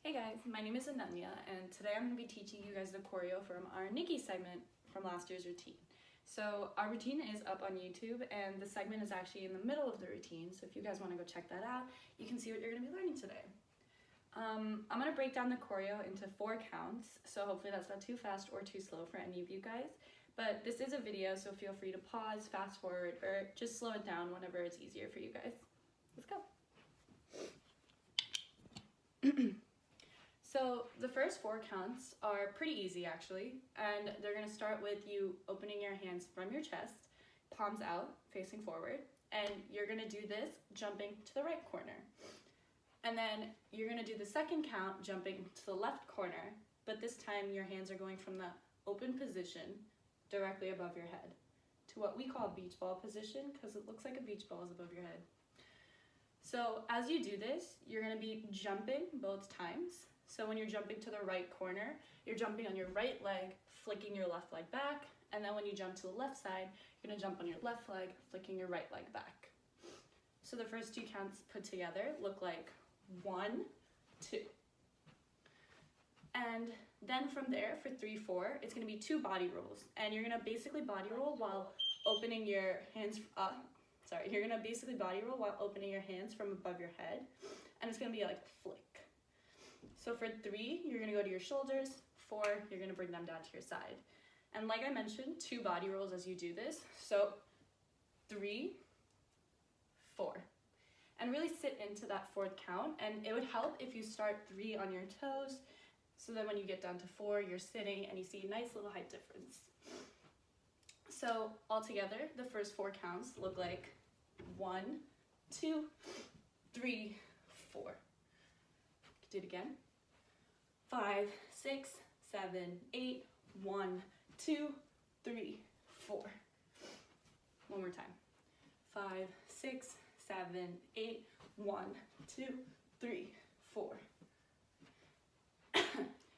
Hey guys, my name is Ananya, and today I'm going to be teaching you guys the choreo from our Nicki segment from last year's routine. So our routine is up on YouTube, and the segment is actually in the middle of the routine, so if you guys want to go check that out, you can see what you're going to be learning today. I'm going to break down the choreo into 4 counts, so hopefully that's not too fast or too slow for any of you guys. But this is a video, so feel free to pause, fast forward, or just slow it down whenever it's easier for you guys. Let's go. So the first 4 counts are pretty easy actually, and they're going to start with you opening your hands from your chest, palms out, facing forward, and you're going to do this jumping to the right corner. And then you're going to do the second count jumping to the left corner, but this time your hands are going from the open position directly above your head to what we call beach ball position, because it looks like a beach ball is above your head. So as you do this, you're going to be jumping both times. So when you're jumping to the right corner, you're jumping on your right leg, flicking your left leg back, and then when you jump to the left side, you're going to jump on your left leg, flicking your right leg back. So the first 2 counts put together look like 1, 2. And then from there, for 3, 4, it's going to be 2 body rolls, and you're going to basically body roll while opening your hands you're going to basically body roll while opening your hands from above your head, and it's going to be like a flick. So for 3, you're going to go to your shoulders. 4, you're going to bring them down to your side. And like I mentioned, 2 body rolls as you do this. So 3, 4. And really sit into that 4th count. And it would help if you start 3 on your toes, so that when you get down to 4, you're sitting and you see a nice little height difference. So altogether, the first 4 counts look like 1, 2, 3, 4. Do it again. 5, 6, 7, 8, 1, 2, 3, 4. One more time. 5, 6, 7, 8, 1, 2, 3, 4.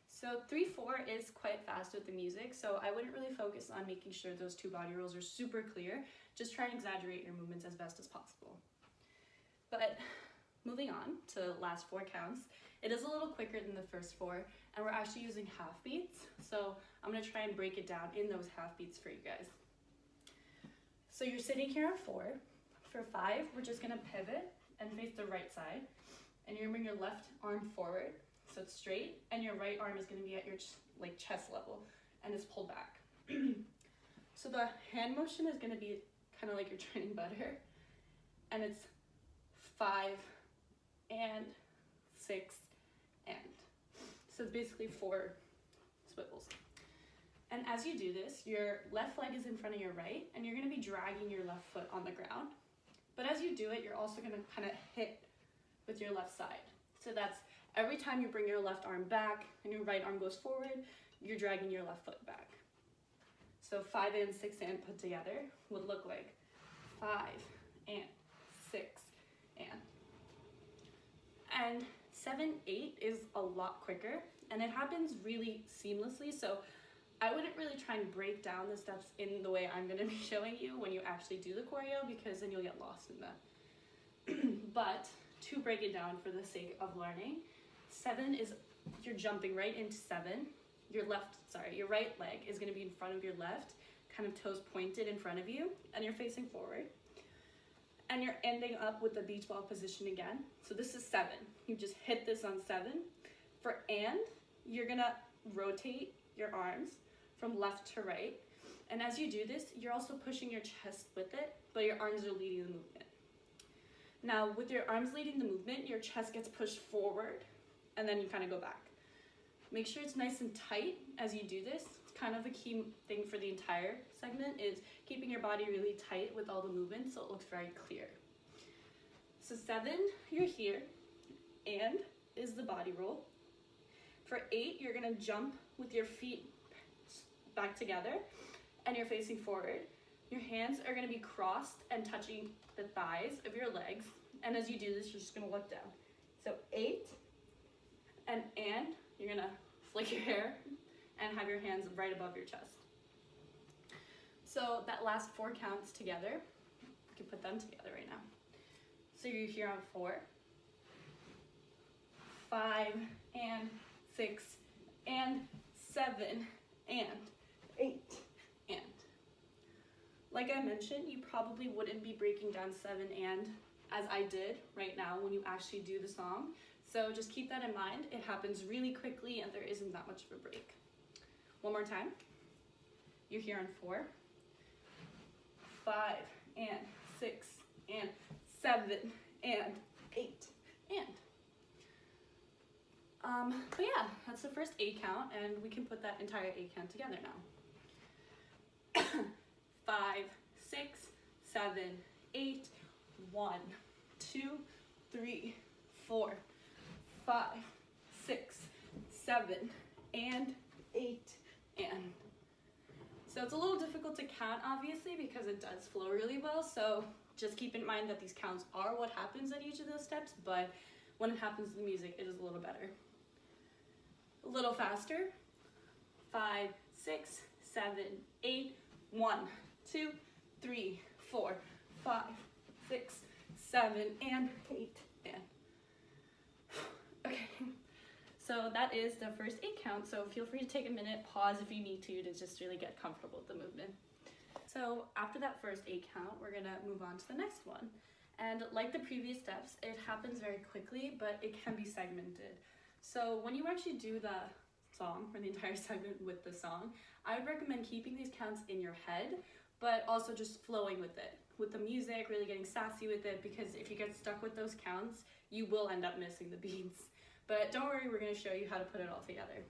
So 3, 4 is quite fast with the music, so I wouldn't really focus on making sure those 2 body rolls are super clear. Just try and exaggerate your movements as best as possible. But moving on to the last 4 counts, it is a little quicker than the first 4, and we're actually using half beats, so I'm going to try and break it down in those half beats for you guys. So you're sitting here on 4. For 5, we're just going to pivot and face the right side, and you're going to bring your left arm forward, so it's straight, and your right arm is going to be at your chest level, and it's pulled back. So the hand motion is going to be kind of like you're training butter, and it's 5 and 6 and. So it's basically 4 swivels. And as you do this, your left leg is in front of your right, and you're going to be dragging your left foot on the ground. But as you do it, you're also going to kind of hit with your left side. So that's every time you bring your left arm back and your right arm goes forward, you're dragging your left foot back. So 5 and 6 and put together would look like 5 and 6 and. And 7, 8 is a lot quicker, and it happens really seamlessly, so I wouldn't really try and break down the steps in the way I'm going to be showing you when you actually do the choreo, because then you'll get lost in that. But to break it down for the sake of learning, 7 is you're jumping right into 7. Your right leg is going to be in front of your left, kind of toes pointed in front of you, and you're facing forward. And you're ending up with the beach ball position again. So this is 7. You just hit this on 7. For and, you're gonna rotate your arms from left to right. And as you do this, you're also pushing your chest with it, but your arms are leading the movement. Now, with your arms leading the movement, your chest gets pushed forward, and then you kind of go back. Make sure it's nice and tight as you do this. It's kind of a key thing for the entire segment is keeping your body really tight with all the movements so it looks very clear. So 7, you're here, and is the body roll. For 8, you're gonna jump with your feet back together, and you're facing forward. Your hands are gonna be crossed and touching the thighs of your legs, and as you do this, you're just gonna look down. So 8, and you're gonna flick your hair and have your hands right above your chest. So that last 4 counts together, we can put them together right now. So you're here on 4, 5 and 6, and 7, and 8, and. Like I mentioned, you probably wouldn't be breaking down 7 and as I did right now when you actually do the song. So just keep that in mind. It happens really quickly and there isn't that much of a break. One more time. You're here on 4, 5, and 6, and 7, and 8, and. But yeah, that's the first 8 count, and we can put that entire 8 count together now. 5, 6, 7, 8, 1, 2, 3, 4, 5, 6, 7, and 8, and. So it's a little difficult to count, obviously, because it does flow really well, so just keep in mind that these counts are what happens at each of those steps, but when it happens to the music, it is a little better. A little faster. 5, 6, 7, 8, 1, 2, 3, 4, 5, 6, 7, and 8, and. Okay, so that is the first 8 count, so feel free to take a minute, pause if you need to just really get comfortable with the movement. So after that first 8 count, we're gonna move on to the next one. And like the previous steps, it happens very quickly, but it can be segmented. So when you actually do the song, or the entire segment with the song, I would recommend keeping these counts in your head, but also just flowing with it. With the music, really getting sassy with it, because if you get stuck with those counts, you will end up missing the beats. But don't worry, we're gonna show you how to put it all together.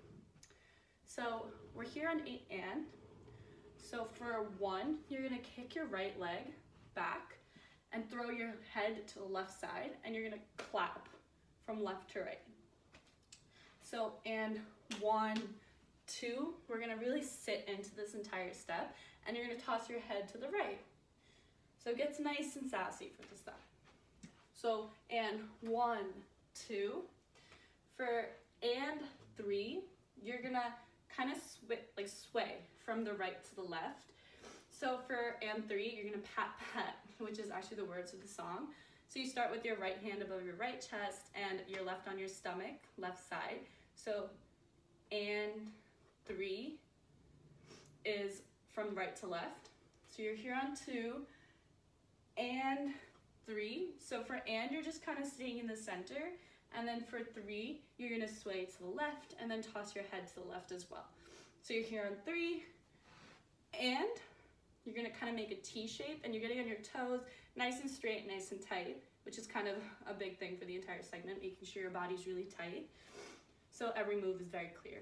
So we're here on 8 and. So for 1, you're gonna kick your right leg back and throw your head to the left side, and you're gonna clap from left to right. So, and 1, 2, we're gonna really sit into this entire step, and you're gonna toss your head to the right. So it gets nice and sassy for the step. So, and 1, 2. For and 3, you're gonna kind of sway from the right to the left. So for and 3, you're gonna pat pat, which is actually the words of the song. So you start with your right hand above your right chest and your left on your stomach, left side. So and 3 is from right to left. So you're here on 2 and 3. So for and, you're just kind of staying in the center. And then for 3, you're gonna sway to the left and then toss your head to the left as well. So you're here on 3 and you're gonna kind of make a T shape, and you're getting on your toes nice and straight, nice and tight, which is kind of a big thing for the entire segment, making sure your body's really tight. So every move is very clear.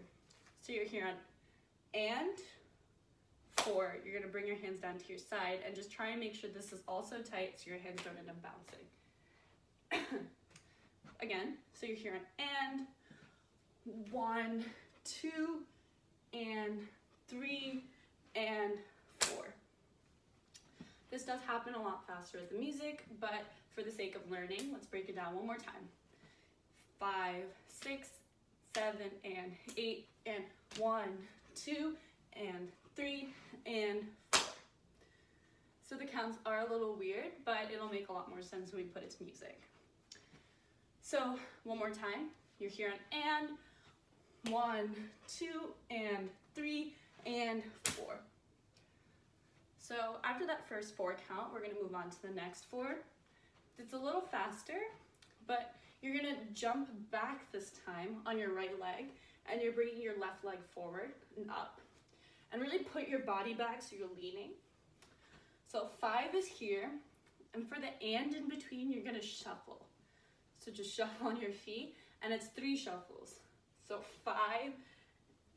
So you're here on and 4, you're gonna bring your hands down to your side and just try and make sure this is also tight so your hands don't end up bouncing. Again, so you're here on and 1, 2, and 3, and 4. This does happen a lot faster with the music, but for the sake of learning, let's break it down one more time. 5, 6, 7, and 8, and 1, 2, and 3, and 4. So the counts are a little weird, but it'll make a lot more sense when we put it to music. So one more time, you're here on and 1, 2, and 3, and 4. So after that first 4 count, we're gonna move on to the next 4. It's a little faster, but you're gonna jump back this time on your right leg, and you're bringing your left leg forward and up. And really put your body back so you're leaning. So 5 is here, and for the and in between, you're gonna shuffle. So just shuffle on your feet, and it's 3 shuffles. So 5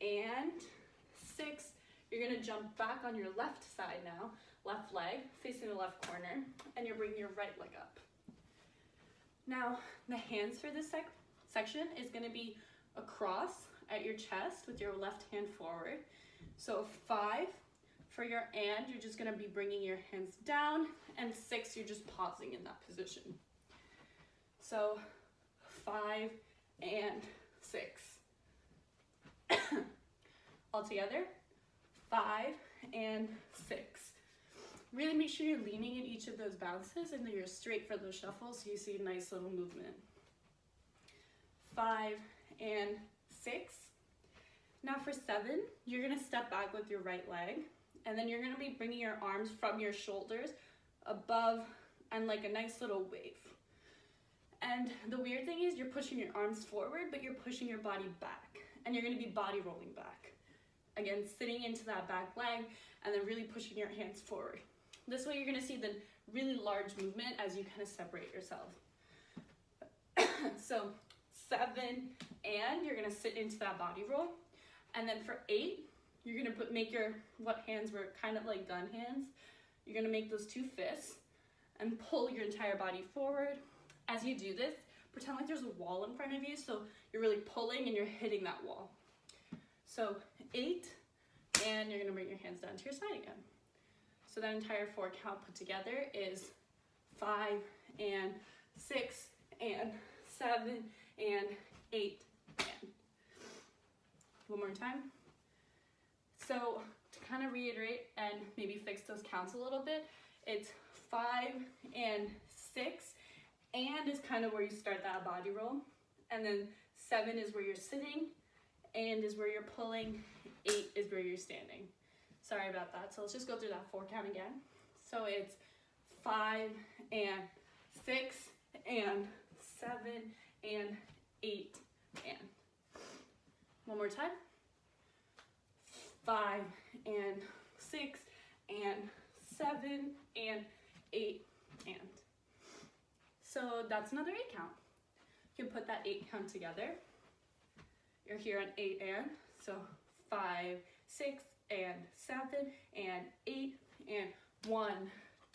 and 6, you're gonna jump back on your left side now, left leg, facing the left corner, and you're bringing your right leg up. Now, the hands for this section is gonna be across at your chest with your left hand forward. So 5, for your and, you're just gonna be bringing your hands down, and 6, you're just pausing in that position. So 5 and 6. All together, 5 and 6. Really make sure you're leaning in each of those bounces and that you're straight for those shuffles so you see a nice little movement. 5 and 6. Now for 7, you're gonna step back with your right leg, and then you're gonna be bringing your arms from your shoulders above and like a nice little wave. And the weird thing is you're pushing your arms forward, but you're pushing your body back, and you're gonna be body rolling back. Again, sitting into that back leg and then really pushing your hands forward. This way you're gonna see the really large movement as you kind of separate yourself. So 7, and you're gonna sit into that body roll. And then for 8, you're gonna make your, what hands were kind of like gun hands. You're gonna make those 2 fists and pull your entire body forward. As you do this, pretend like there's a wall in front of you, so you're really pulling and you're hitting that wall. So 8, and you're gonna bring your hands down to your side again. So that entire 4 count put together is 5 and 6 and 7 and 8 and. One more time. So to kind of reiterate and maybe fix those counts a little bit, it's 5 and 6, and is kind of where you start that body roll. And then 7 is where you're sitting, and is where you're pulling, 8 is where you're standing. Sorry about that. So let's just go through that 4 count again. So it's 5 and 6 and 7 and 8 and. One more time. 5 and 6 and 7 and 8 and. So that's another 8 count. You can put that 8 count together. You're here on 8 and, so 5, 6 and 7 and 8 and 1,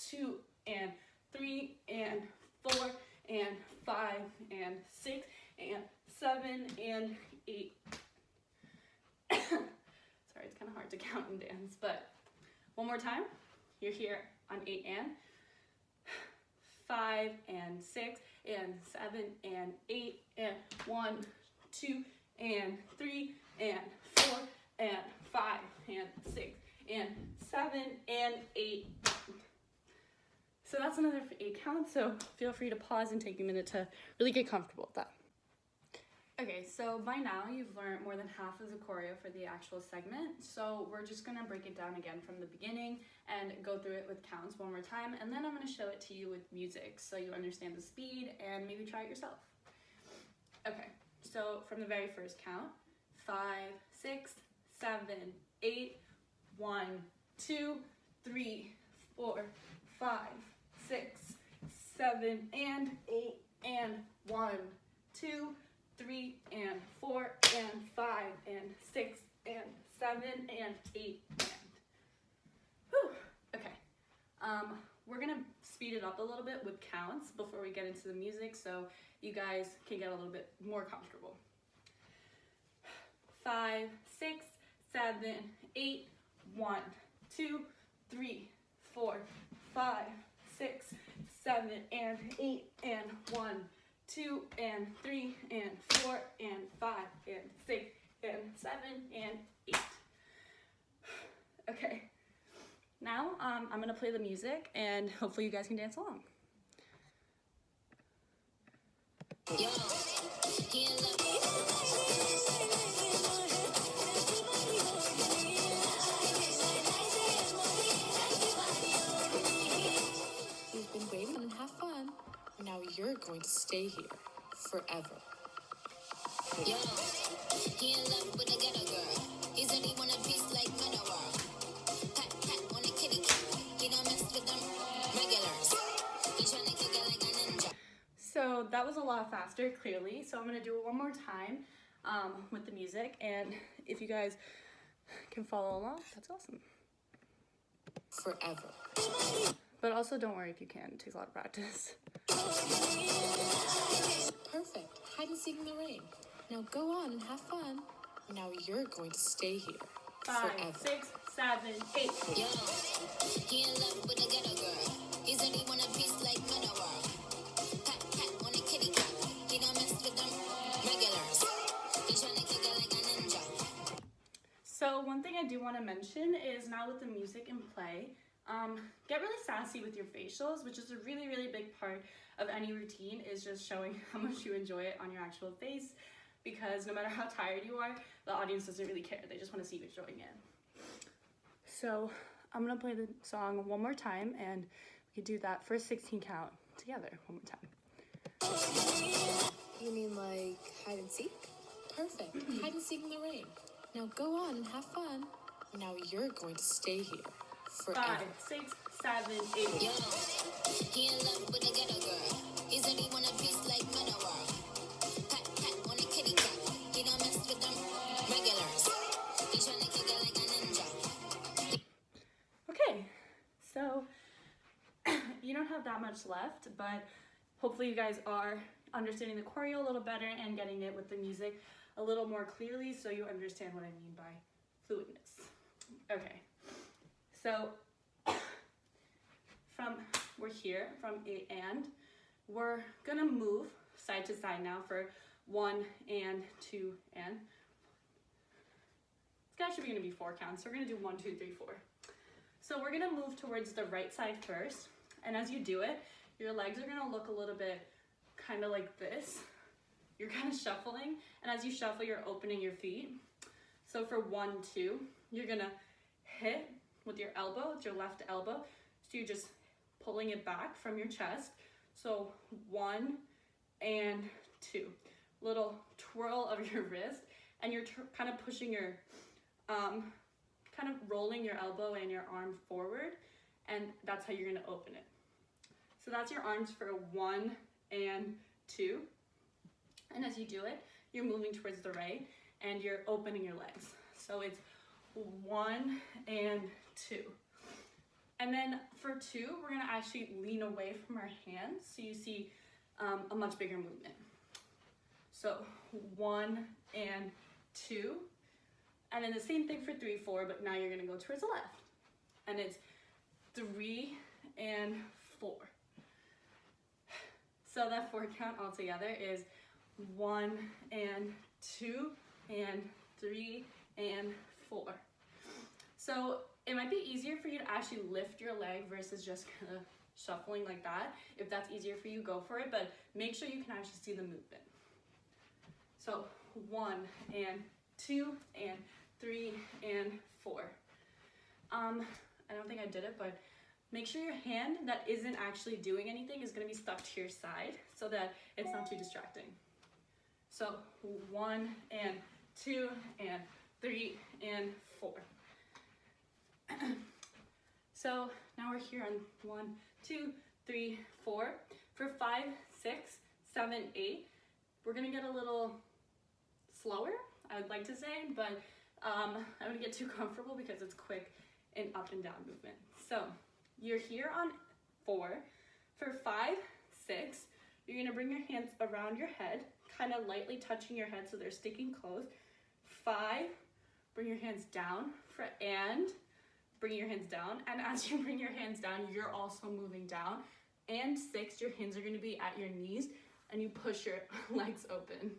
2 and 3 and 4 and 5 and 6 and 7 and 8. Sorry, it's kind of hard to count and dance, but one more time. You're here on 8 and, 5 and 6 and 7 and 8 and 1, 2 and 3 and 4 and 5 and 6 and 7 and 8. So that's another 8 count, so feel free to pause and take a minute to really get comfortable with that. Okay, so by now you've learned more than half of the choreo for the actual segment, so we're just gonna break it down again from the beginning and go through it with counts one more time, and then I'm gonna show it to you with music so you understand the speed and maybe try it yourself. Okay, so from the very first count, 5, 6, 7, 8, 1, 2, 3, 4, 5, 6, 7, and 8, and 1, 2, 3, and 4, and 5, and 6, and 7, and 8, and. Whew. Okay. We're gonna speed it up a little bit with counts before we get into the music so you guys can get a little bit more comfortable. 5, 6, 7, 8, 1, 2, 3, 4, 5, 6, 7, and 8, and 1, 2, and 3, and 4, and 5, and 6, and 7, and 8. Okay. Now, I'm gonna play the music, and hopefully you guys can dance along. Yo, you've been waiting and have fun. Now you're going to stay here forever. Yo, he in love with a ghetto girl. He's only want a piece like Manowar. Pat, pat, on a kitty cat. He don't mess with them regulars. He tryna kick it like a ninja. So that was a lot faster, clearly. So I'm gonna do it one more time with the music. And if you guys can follow along, that's awesome. Forever. But also don't worry if you can't. It takes a lot of practice. Perfect. Hide and seek in the rain. Now go on and have fun. Now you're going to stay here 5, forever. 6, 7, 8. Yo, he in love with a ghetto girl. He's only want a piece like Manowar. Pat, pat, on a kitty cat. He don't mess with them regulars. He tryna kick it like a ninja. So one thing I do want to mention is now with the music in play, get really sassy with your facials, which is a really, really big part of any routine, is just showing how much you enjoy it on your actual face. because no matter how tired you are, the audience doesn't really care. They just want to see you join in. So I'm gonna play the song one more time, and we could do that first 16 count together one more time. You mean like hide and seek? Perfect. Hide and seek in the rain. Now go on and have fun. Now you're going to stay here forever. 5, 6, 7, 8. Yo, he in love with a ghetto girl. He said he want a piece like Manowar. Pat, pat, on a kitty cat. He don't mess with them regulars. He tryna kick it like a ninja. Okay, so you don't have that much left, but hopefully you guys are understanding the choreo a little better and getting it with the music a little more clearly so you understand what I mean by fluidness. Okay, so we're here from a and, we're gonna move side to side now for 1 and 2 and. It's actually gonna be 4 counts, so we're gonna do 1, 2, 3, 4. So we're gonna move towards the right side first, and as you do it, your legs are gonna look a little bit kind of like this. You're kind of shuffling, and as you shuffle, you're opening your feet. So for 1, 2, you're gonna hit with your elbow, with your left elbow. So you're just pulling it back from your chest. So 1 and 2. Little twirl of your wrist, and you're kind of pushing your, kind of rolling your elbow and your arm forward, and that's how you're gonna open it. So that's your arms for 1 and 2. And as you do it, you're moving towards the right and you're opening your legs. So it's 1 and 2. And then for 2, we're gonna actually lean away from our hands so you see a much bigger movement. So 1 and 2. And then the same thing for 3, 4, but now you're gonna go towards the left. And it's 3 and 4. So that 4 count altogether is 1 and 2 and 3 and 4. So it might be easier for you to actually lift your leg versus just kind of shuffling like that. If that's easier for you, go for it, but make sure you can actually see the movement. So 1 and 2 and 3 and 4. I don't think I did it, but make sure your hand that isn't actually doing anything is going to be stuck to your side so that it's not too distracting. So 1 and 2 and 3 and 4. So now we're here on 1, 2, 3, 4. For 5, 6, 7, 8, we're going to get a little slower, I would like to say, but I wouldn't get too comfortable because it's quick and up and down movement. So you're here on 4. For 5, 6, you're gonna bring your hands around your head, kind of lightly touching your head so they're sticking close. 5, bring your hands down. For and, bring your hands down. And as you bring your hands down, you're also moving down. And 6, your hands are gonna be at your knees and you push your legs open.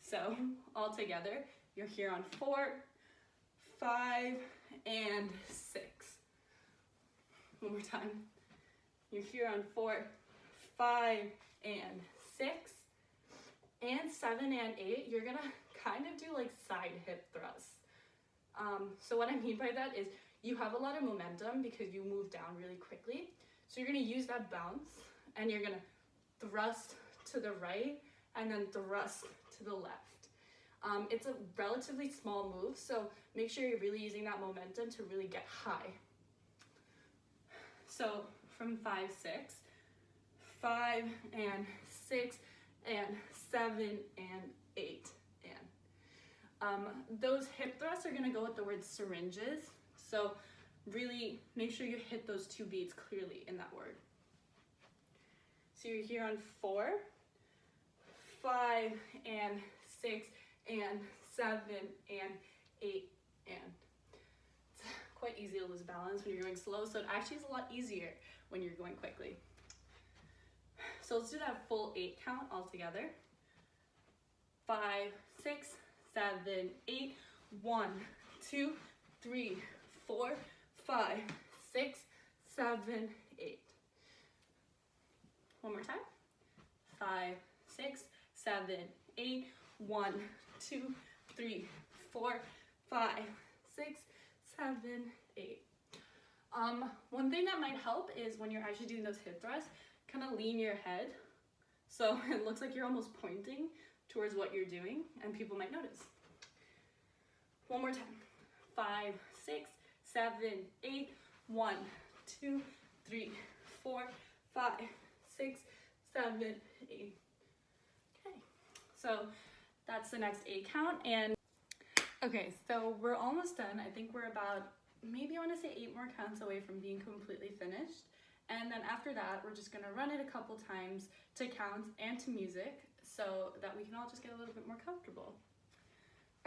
So all together, you're here on 4, 5, and 6. One more time. You're here on 4, 5, and 6. And 7 and 8, you're gonna kind of do like side hip thrusts. So what I mean by that is you have a lot of momentum because you move down really quickly. So you're gonna use that bounce and you're gonna thrust to the right and then thrust to the left. It's a relatively small move, so make sure you're really using that momentum to really get high. So from 5, 6, 5 and 6 and 7 and 8 and. Those hip thrusts are gonna go with the word syringes, so really make sure you hit those 2 beats clearly in that word. So you're here on 4, 5 and 6 and 7 and 8 and. It's quite easy to lose balance when you're going slow, so it actually is a lot easier when you're going quickly. So let's do that full 8 count all together. 5, 6, 7, 8, 1, 2, 3, 4, 5, 6, 7, 8. One more time. 5, 6, 7, 8. 1, 2, 3, 4, 5, 6, 7, 8. One thing that might help is when you're actually doing those hip thrusts, kind of lean your head so it looks like you're almost pointing towards what you're doing and people might notice. One more time. 5, 6, 7, 8. 1, 2, 3, 4, 5, 6, 7, 8. Okay, so that's the next 8 count. And okay, so we're almost done. I think we're about, maybe I want to say 8 more counts away from being completely finished. And then after that, we're just gonna run it a couple times to counts and to music so that we can all just get a little bit more comfortable.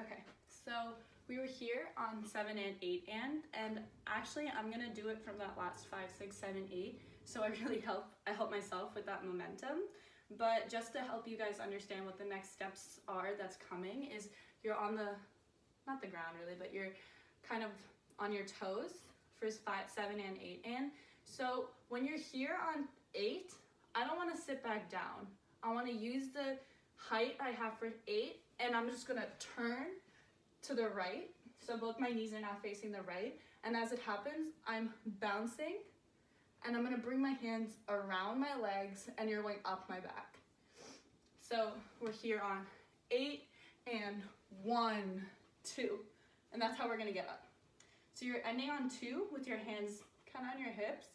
Okay, so we were here on 7 and 8 and actually I'm gonna do it from that last 5, 6, 7, 8. So I help myself with that momentum. But just to help you guys understand what the next steps are that's coming is you're on the, not the ground really, but you're kind of on your toes for 5, 7, and 8 and. So when you're here on 8, I don't want to sit back down. I want to use the height I have for 8 and I'm just gonna turn to the right. So both my knees are now facing the right. And as it happens, I'm bouncing and I'm gonna bring my hands around my legs and you're going up my back. So we're here on 8 and 1, 2. And that's how we're gonna get up. So you're ending on 2 with your hands kind of on your hips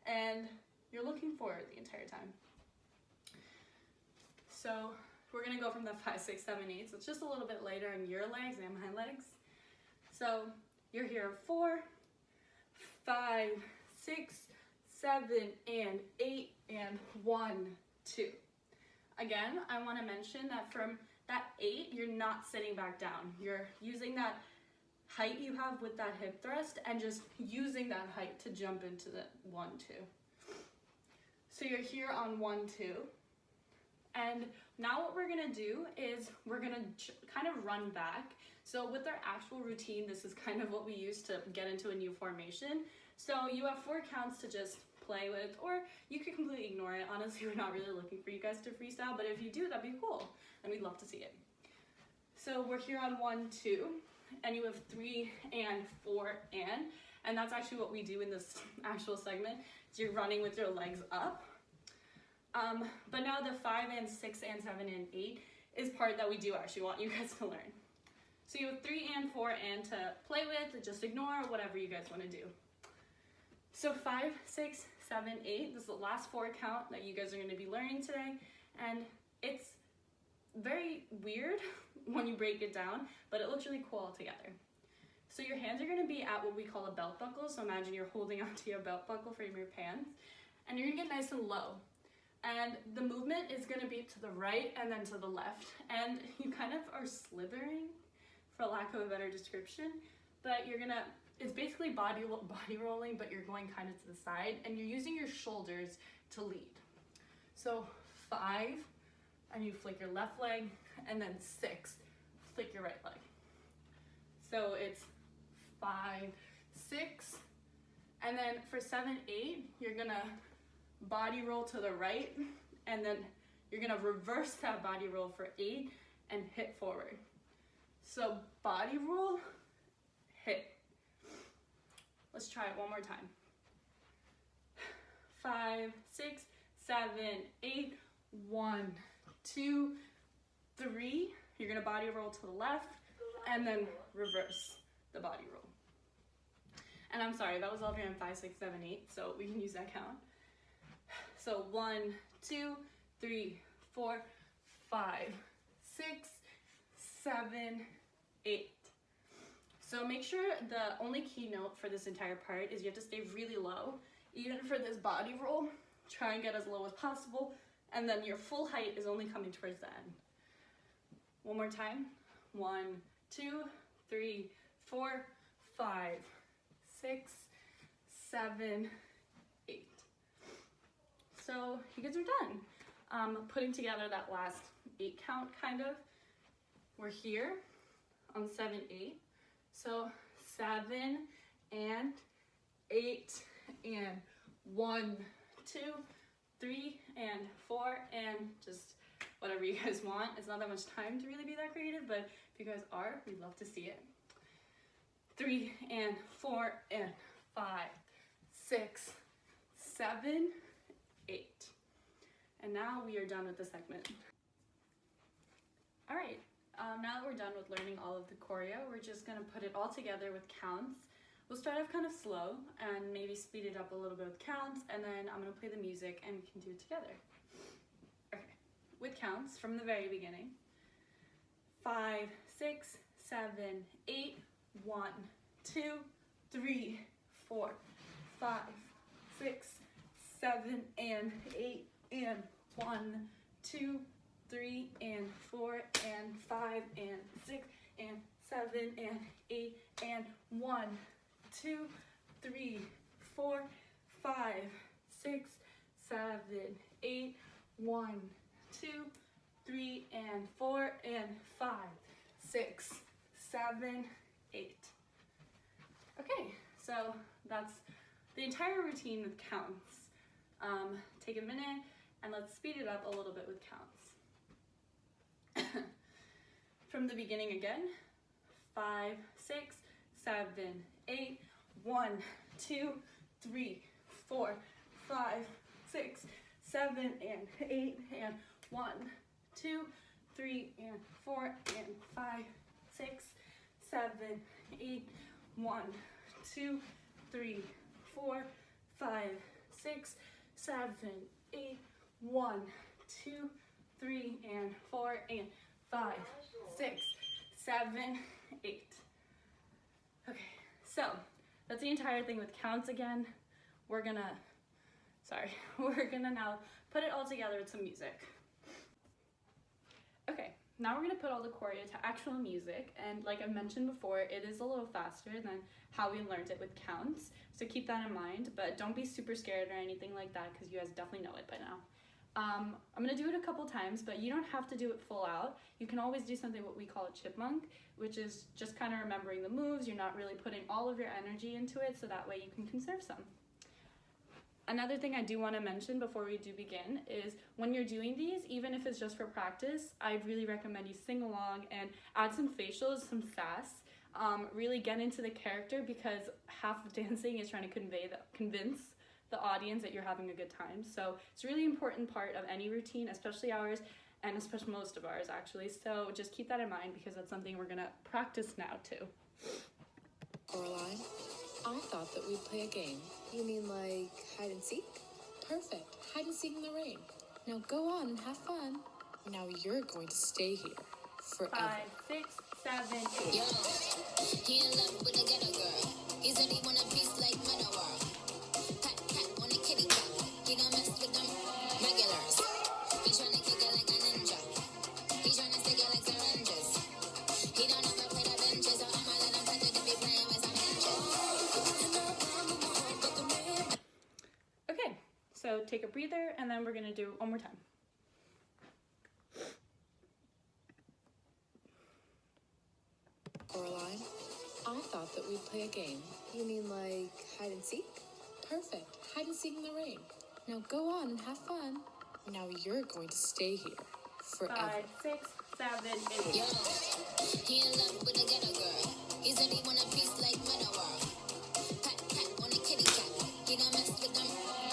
and you're looking forward the entire time. So we're gonna go from the 5, 6, 7, 8. So it's just a little bit later on your legs and my legs. So you're here 4, 5, 6, 7, and 8, and 1, 2. Again, I want to mention that from that 8, you're not sitting back down. You're using that height you have with that hip thrust and just using that height to jump into the 1, 2. So you're here on 1, 2. And now what we're gonna do is we're gonna kind of run back. So with our actual routine, this is kind of what we use to get into a new formation. So you have 4 counts to just play with, or you could completely ignore it. Honestly, we're not really looking for you guys to freestyle, but if you do, that'd be cool, and we'd love to see it. So we're here on 1, 2, and you have 3 and 4 and that's actually what we do in this actual segment. So you're running with your legs up. But now the 5 and 6 and 7 and 8 is part that we do actually want you guys to learn. So you have 3 and 4 and to play with, just ignore, whatever you guys want to do. So 5, 6, 7, 8, this is the last 4 count that you guys are going to be learning today. And it's very weird when you break it down, but it looks really cool all together. So your hands are going to be at what we call a belt buckle. So imagine you're holding onto your belt buckle from your pants, and you're going to get nice and low. And the movement is going to be to the right and then to the left. And you kind of are slithering, for lack of a better description, but you're going to, it's basically body rolling, but you're going kind of to the side and you're using your shoulders to lead. So 5, and you flick your left leg, and then 6, flick your right leg. So it's 5, 6, and then for 7, 8, you're gonna body roll to the right, and then you're gonna reverse that body roll for 8 and hit forward. So body roll, hit. Let's try it one more time. 5, 6, 7, 8, 1, 2, 3. You're gonna body roll to the left and then reverse the body roll. And I'm sorry, that was all during 5, 6, 7, 8, so we can use that count. So 1, 2, 3, 4, 5, 6, 7, 8. So make sure the only key note for this entire part is you have to stay really low. Even for this body roll, try and get as low as possible, and then your full height is only coming towards the end. One more time. 1, 2, 3, 4, 5, 6, 7, 8. So you guys are done. Putting together that last 8 count kind of. We're here on 7, 8. So 7 and 8 and 1, 2, 3 and 4 and just whatever you guys want. It's not that much time to really be that creative, but if you guys are, we'd love to see it. 3 and 4 and 5, 6, 7, 8. And now we are done with the segment. All right, now that we're done with learning all of the choreo, we're just gonna put it all together with counts. We'll start off kind of slow and maybe speed it up a little bit with counts, and then I'm gonna play the music and we can do it together. Okay, with counts from the very beginning. 5, 6, 7, 8, 1, 2, 3, 4, 5, 6, 7, and 8, and 1, 2, 3, and 4, and 5, and 6, and 7, and 8, and 1, 2, 3, 4, 5, 6, 7, 8, 1, 2, 3, and 4, and 5, 6, 7, 8. Okay, so that's the entire routine with counts. Take a minute and let's speed it up a little bit with counts. From the beginning again. 5, 6, 7, 8, 1, 2, 3, 4, 5, 6, 7, and 8, and 1, 2, 3, and 4, and 5, 6, 7, 8, 1, 2, 3, 4, 5, 6, 7, 8, 1, 2, 3, and 4, and 5, 6, 7, 8. Okay, so that's the entire thing with counts again. We're gonna now put it all together with some music. Okay, now we're gonna put all the choreo to actual music, and like I mentioned before, it is a little faster than how we learned it with counts, so keep that in mind, but don't be super scared or anything like that because you guys definitely know it by now. I'm gonna do it a couple times, but you don't have to do it full out. You can always do something what we call a chipmunk, which is just kind of remembering the moves. You're not really putting all of your energy into it, so that way you can conserve some. Another thing I do want to mention before we do begin is when you're doing these, even if it's just for practice, I'd really recommend you sing along and add some facials, some sass. Really get into the character because half of dancing is trying to convince the audience that you're having a good time. So it's a really important part of any routine, especially ours, and especially most of ours actually. So just keep that in mind because that's something we're gonna practice now too. Coraline, I thought that we'd play a game. You mean like hide and seek? Perfect. Hide and seek in the rain. Now go on and have fun. Now you're going to stay here forever. 5, 6, 7, 8. Yo, he in love with a ghetto girl. He said he want a piece like Manowar. Pat, pat on a kitty cat. He don't mess with them regulars. He tryna kick it like a ninja. He tryna stick it like syringes. He don't ever play the benches, so I'ma let him touch it if he playing with some inches. Okay, so take a breather and then we're gonna do it one more time. Coraline, I thought that we'd play a game. You mean like hide and seek? Perfect. Hide and seek in the rain. Now go on and have fun. Now you're going to stay here forever. 5, 6, 7, 8. Yo, he in love with a ghetto girl. He said he want a piece like Manowar. Pat, pat on a kitty cat. He don't mess with them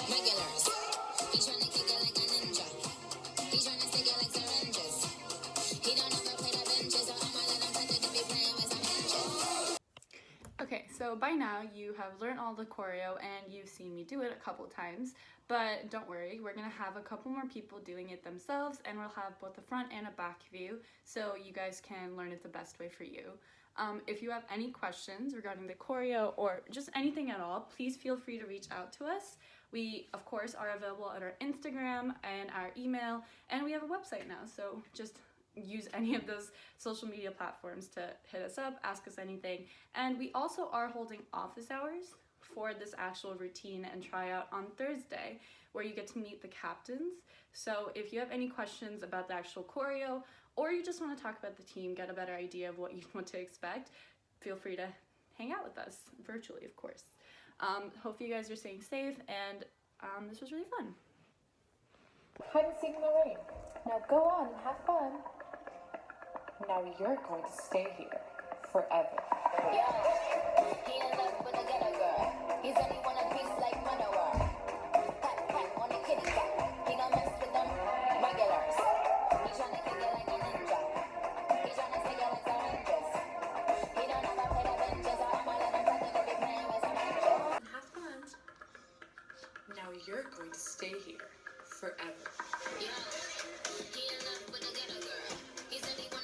regulars. He tryna kick it like a ninja. He tryna stick it like syringes. He don't ever play the benches, so I'ma let him touch it if he playing with some inches. Okay, so by now you have learned all the choreo and you've seen me do it a couple times, but don't worry, we're gonna have a couple more people doing it themselves and we'll have both a front and a back view so you guys can learn it the best way for you. If you have any questions regarding the choreo or just anything at all, please feel free to reach out to us. We, of course, are available at our Instagram and our email, and we have a website now, so just use any of those social media platforms to hit us up, ask us anything. And we also are holding office hours for this actual routine and tryout on Thursday, where you get to meet the captains. So if you have any questions about the actual choreo, or you just want to talk about the team, get a better idea of what you want to expect, feel free to hang out with us, virtually of course. Hope you guys are staying safe, and this was really fun. hide and seek in the rain. Now go on and have fun. Now you're going to stay here forever. Yo, he in love with a ghetto girl. He's only want a piece like Manowar. Pat, pat on a kitty cat. He don't mess with them regulars. He tryna kick it like a ninja. He tryna stick it like some ninjas. He don't ever play the benches, or I'ma let him practice be playing with some angels. Have fun. Now you're going to stay here forever. Yo, he in love with a ghetto girl. He's only want